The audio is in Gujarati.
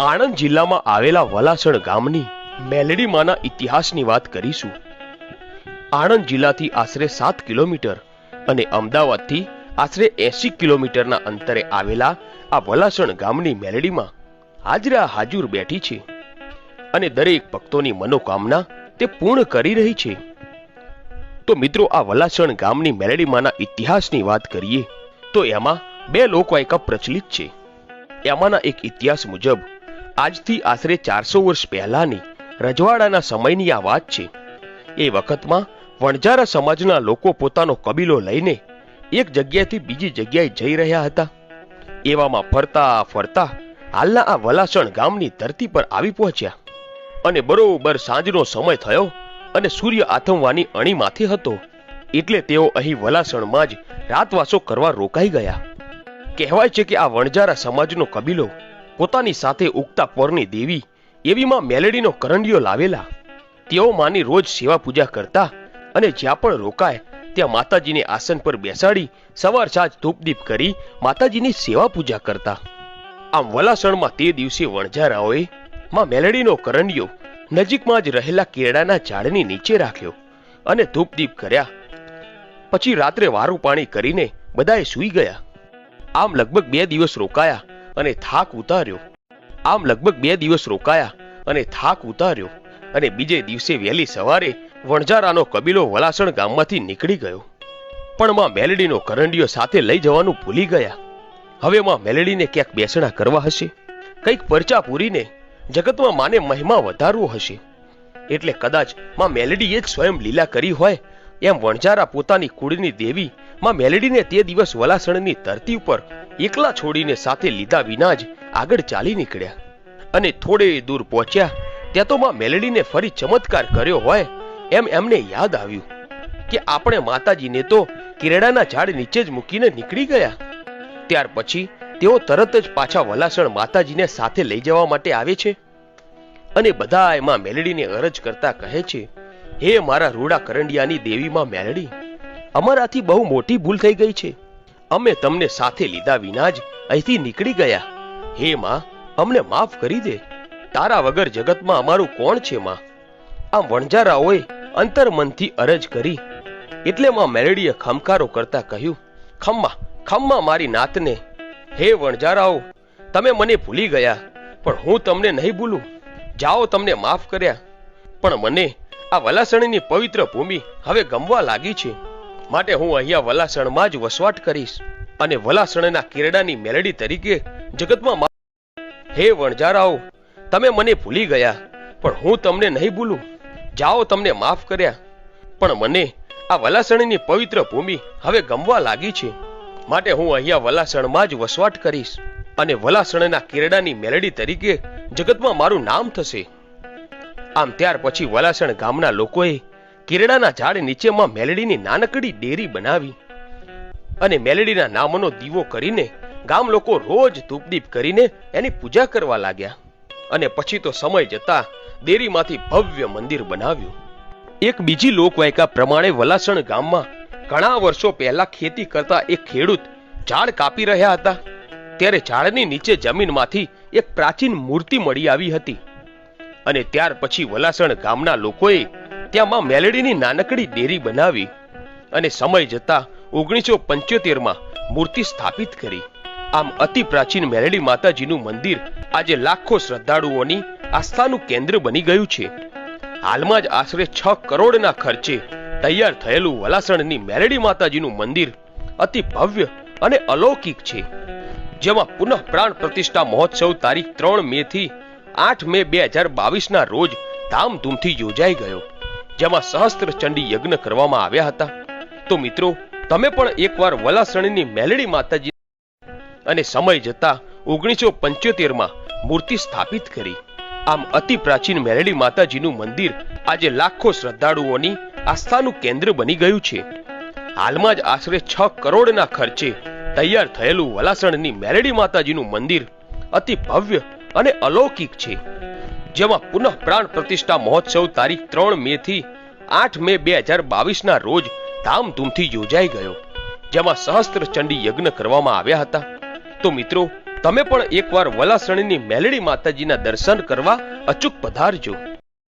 આણંદ જિલ્લામાં આવેલા વલાસણ ગામની મેલડીમાંના ઇતિહાસની વાત કરીશું। આણંદ જિલ્લાથી આશરે 7 કિલોમીટર અને અમદાવાદથી આશરે 80 કિલોમીટરના અંતરે આવેલા આ વલાસણ ગામની મેલડીમાં હાજરા હાજુર બેઠી છે અને દરેક ભક્તોની મનોકામના તે પૂર્ણ કરી રહી છે। તો મિત્રો, આ વલાસણ ગામની મેલડીમાંના ઇતિહાસની વાત કરીએ તો એમાં 2 લોકવાયકા પ્રચલિત છે। એમાંના એક ઇતિહાસ મુજબ આજથી આશરે 400 વર્ષ પહેલાની રજવાડાના સમયની આ વાત છે। એ વખતમાં વણજારા સમાજના લોકો પોતાનો કબીલો લઈને એક જગ્યાએથી બીજી જગ્યાએ જઈ રહ્યા હતા। એવામાં ફરતા ફરતા હાલના આ વલાસણ ગામની ધરતી પર આવી પહોંચ્યા અને બરોબર સાંજનો સમય થયો અને સૂર્ય આથમવાની અણી માથે હતો, એટલે તેઓ અહીં વલાસણમાં જ રાતવાસો કરવા રોકાઈ ગયા। કહેવાય છે કે આ વણજારા સમાજનો કબીલો પોતાની સાથે ઉગતા પોરની દેવી એવી માં મેલડીનો કરંડિયો લાવેલા। તેઓ માની રોજ સેવા પૂજા કરતા અને જ્યાં પણ રોકાય ત્યાં માતાજીને આસન પર બેસાડી સવાર સાંજ ધૂપદીપ કરી માતાજીની સેવા પૂજા કરતા। આમ વલાસણમાં તે દિવસે વણજારાઓએ માં મેલડીનો કરંડિયો નજીકમાં જ રહેલા કેળાના ઝાડની નીચે રાખ્યો અને ધૂપદીપ કર્યા। પછી રાત્રે વારું પાણી કરીને બધાએ સૂઈ ગયા। આમ લગભગ 2 દિવસ રોકાયા અને થાક ઉતાર્યો અને બીજે દિવસે વહેલી સવારે વણજારાનો કબીલો વલાસણ ગામમાંથી નીકળી ગયો, પણ માં મેલડીનો કરંડિયો સાથે લઈ જવાનું ભૂલી ગયા। હવે માં મેલડીને ક્યાંક બેસણા કરવા હશે, કંઈક પરચા પૂરીને જગતમાં માને મહિમા વધારવો હશે, એટલે કદાચ માં મેલડીએ જ સ્વયં લીલા કરી હોય એમ વણજારા પોતાની કુળની દેવી માં મેલડીને તે દિવસ વલાસણની ધરતી ઉપર એકલા છોડીને સાથે લીધા વિના જ આગળ ચાલી નીકળ્યા અને થોડે દૂર પહોંચ્યા ત્યાં તો માં મેલડીને ફરી ચમત્કાર કર્યો હોય એમ એમને યાદ આવ્યું કે આપણે માતાજીને તો કેળાના ઝાડ નીચે જ મૂકીને નીકળી ગયા। ત્યાર પછી તેઓ તરત જ પાછા વલાસણ માતાજીને સાથે લઈ જવા માટે આવે છે અને બધાએ માં મેલડીને અરજ કરતા કહે છે, હે મારા રૂડા કરંડિયાની દેવી માં મેલડી, અમારાથી બહુ મોટી ભૂલ થઈ ગઈ છે। અમે તમને સાથે લીધા વિના જ અહીંથી નીકળી ગયા। હે માં, અમને માફ કરી દે। તારા વગર જગતમાં અમારું કોણ છે માં? આમ વણજારાઓએ અંતરમનથી અરજ કરી એટલે માં મેલડીએ ખમકારો કરતા કહ્યું, ખમ્મા ખમ્મા મારી નાતને। હે વણજારાઓ, તમે મને ભૂલી ગયા, પણ હું તમને નહીં ભૂલું। જાઓ, તમને માફ કર્યા, પણ મને આ વલાસણની પવિત્ર ભૂમિ હવે ગમવા લાગી છે, માટે હું અહીંયા વલાસણમાં જ વસવાટ કરીશ અને વલાસણના કેરડાની મેલડી તરીકે જગતમાં। હે વણજારાઓ, તમે મને ભૂલી ગયા, પણ હું તમને નહીં ભૂલું। જાઓ, તમને માફ કર્યા, પણ મને આ વલાસણની પવિત્ર ભૂમિ હવે ગમવા લાગી છે, માટે હું અહીંયા વલાસણમાં જ વસવાટ કરીશ અને વલાસણના કેરડાની મેલડી તરીકે જગતમાં મારું નામ થશે। આમ ત્યાર પછી વલાસણ ગામના લોકોએ કેરડાના ઝાડ નીચે માં મેલડીની નાનકડી ડેરી બનાવી અને મેલડીના નામનો દીવો કરીને ગામ લોકો રોજ ધૂપદીપ કરીને એની પૂજા કરવા લાગ્યા અને પછી તો સમય જતા ડેરીમાંથી ભવ્ય મંદિર બનાવ્યું। એક બીજી લોકવાયકા પ્રમાણે વલાસણ ગામમાં ઘણા વર્ષો પહેલા ખેતી કરતા એક ખેડૂત ઝાડ કાપી રહ્યા હતા, ત્યારે ઝાડની નીચે જમીનમાંથી એક પ્રાચીન મૂર્તિ મળી આવી હતી અને ત્યાર પછી વલાસણ ગામના લોકોએ ત્યાં માં મેલડીની નાનકડી ડેરી બનાવી અને સમય જતા 1975માં મૂર્તિ સ્થાપિત કરી। આમ અતિ પ્રાચીન મેલડી માતાજીનું મંદિર આજે લાખો શ્રદ્ધાળુઓની આસ્થાનું કેન્દ્ર બની ગયું છે। હાલમાં જ આશરે 6 કરોડના ખર્ચે તૈયાર થયેલું વલાસણની મેલડી માતાજીનું મંદિર અતિ ભવ્ય અને અલૌકિક છે, જેમાં પુનઃ પ્રાણ પ્રતિષ્ઠા મહોત્સવ તારીખ 3 મે થી 8 મે 2022ના રોજ ધામધૂમથી યોજાઈ ગયો, જેમાં સહસ્ત્ર ચંડી યજ્ઞ કરવામાં આવ્યા હતા। તો મિત્રો, તમે પણ એકવાર વલાસણની મેલડી માતાજી અને સમય જતા 1975માં મૂર્તિ સ્થાપિત કરી। આમ અતિ પ્રાચીન મેલડી માતાજીનું મંદિર આજે લાખો શ્રદ્ધાળુઓની આસ્થાનું કેન્દ્ર બની ગયું છે। હાલમાં જ આશરે 6 કરોડના ખર્ચે તૈયાર થયેલું વલાસણની મેલડી માતાજીનું મંદિર અતિ ભવ્ય અને અલૌકિક છે, જેમાં પુનઃ પ્રાણ પ્રતિષ્ઠા મહોત્સવ તારીખ 3 મે થી 8 મે 2022ના રોજ ધામધૂમથી યોજાઈ ગયો, જેમાં સહસ્ત્ર ચંડી યજ્ઞ કરવામાં આવ્યા હતા। તો મિત્રો, તમે પણ એકવાર વલાસણીની મેલડી માતાજીના દર્શન કરવા અચૂક પધારજો.